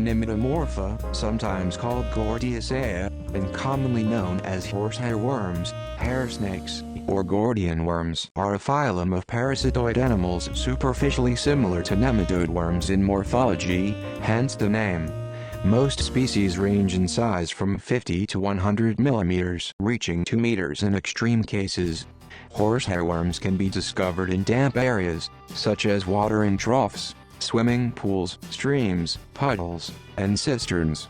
Nimidomorpha, sometimes called Gordiaceae, and commonly known as horsehair worms, hair snakes, or Gordian worms, are a phylum of parasitoid animals superficially similar to nematode worms in morphology, hence the name. Most species range in size from 50 to 100 millimeters, reaching 2 meters in extreme cases. Horsehair worms can be discovered in damp areas, such as watering troughs, swimming pools, streams, puddles, and cisterns.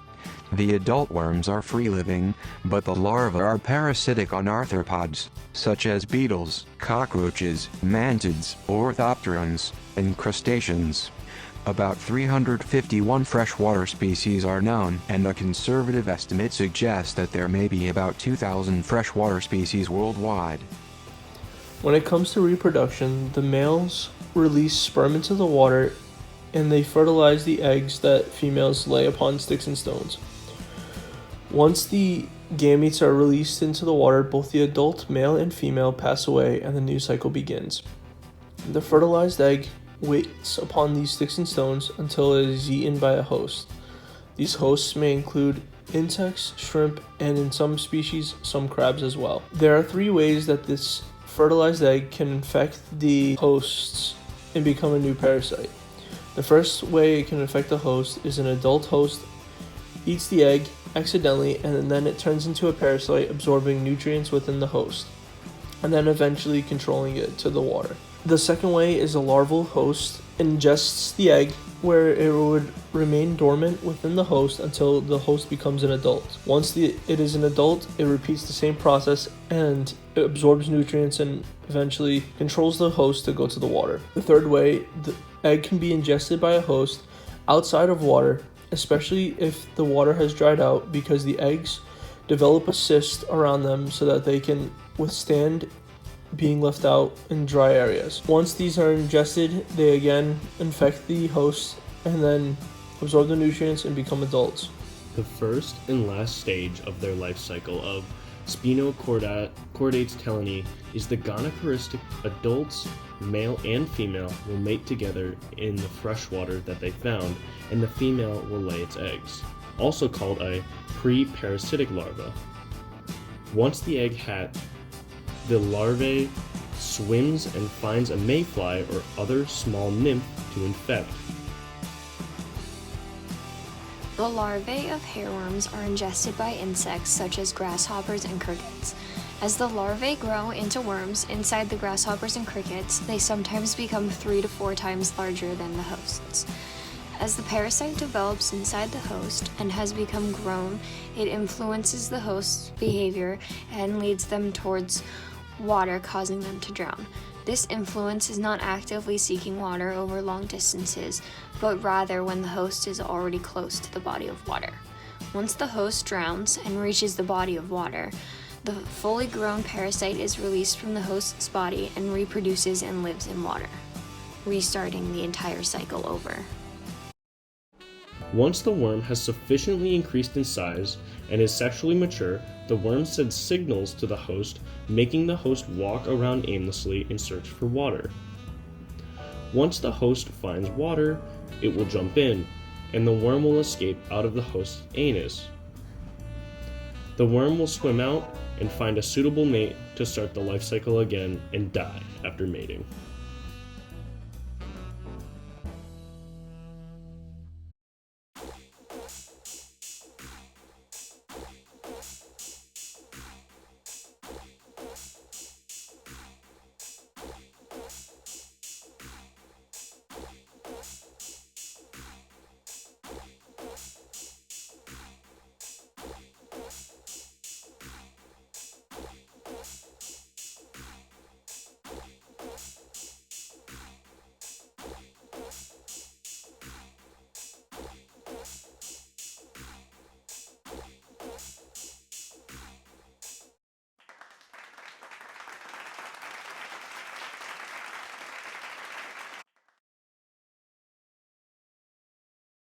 The adult worms are free-living, but the larvae are parasitic on arthropods, such as beetles, cockroaches, mantids, orthopterans, and crustaceans. About 351 freshwater species are known, and a conservative estimate suggests that there may be about 2,000 freshwater species worldwide. When it comes to reproduction, the males release sperm into the water and they fertilize the eggs that females lay upon sticks and stones. Once the gametes are released into the water, both the adult male and female pass away and the new cycle begins. The fertilized egg waits upon these sticks and stones until it is eaten by a host. These hosts may include insects, shrimp, and in some species, some crabs as well. There are 3 ways that this fertilized egg can infect the hosts and become a new parasite. The first way it can infect the host is an adult host eats the egg accidentally, and then it turns into a parasite, absorbing nutrients within the host, and then eventually controlling it to the water. The second way is a larval host ingests the egg, where it would remain dormant within the host until the host becomes an adult. Once it is an adult, it repeats the same process and it absorbs nutrients and eventually controls the host to go to the water. The third way, the egg can be ingested by a host outside of water, especially if the water has dried out, because the eggs develop a cyst around them so that they can withstand being left out in dry areas. Once these are ingested, they again infect the host and then absorb the nutrients and become adults. The first and last stage of their life cycle of Spinochordates telani is the gonochoristic. Adults, male and female, will mate together in the fresh water that they found, and the female will lay its eggs, also called a pre-parasitic larva. Once the egg hatch, the larvae swims and finds a mayfly or other small nymph to infect. The larvae of hairworms are ingested by insects such as grasshoppers and crickets. As the larvae grow into worms inside the grasshoppers and crickets, they sometimes become 3 to 4 times larger than the hosts. As the parasite develops inside the host and has become grown, it influences the host's behavior and leads them towards water, causing them to drown. This influence is not actively seeking water over long distances, but rather when the host is already close to the body of water. Once the host drowns and reaches the body of water, the fully grown parasite is released from the host's body and reproduces and lives in water, restarting the entire cycle over. Once the worm has sufficiently increased in size and is sexually mature, the worm sends signals to the host, making the host walk around aimlessly in search for water. Once the host finds water, it will jump in, and the worm will escape out of the host's anus. The worm will swim out and find a suitable mate to start the life cycle again and die after mating.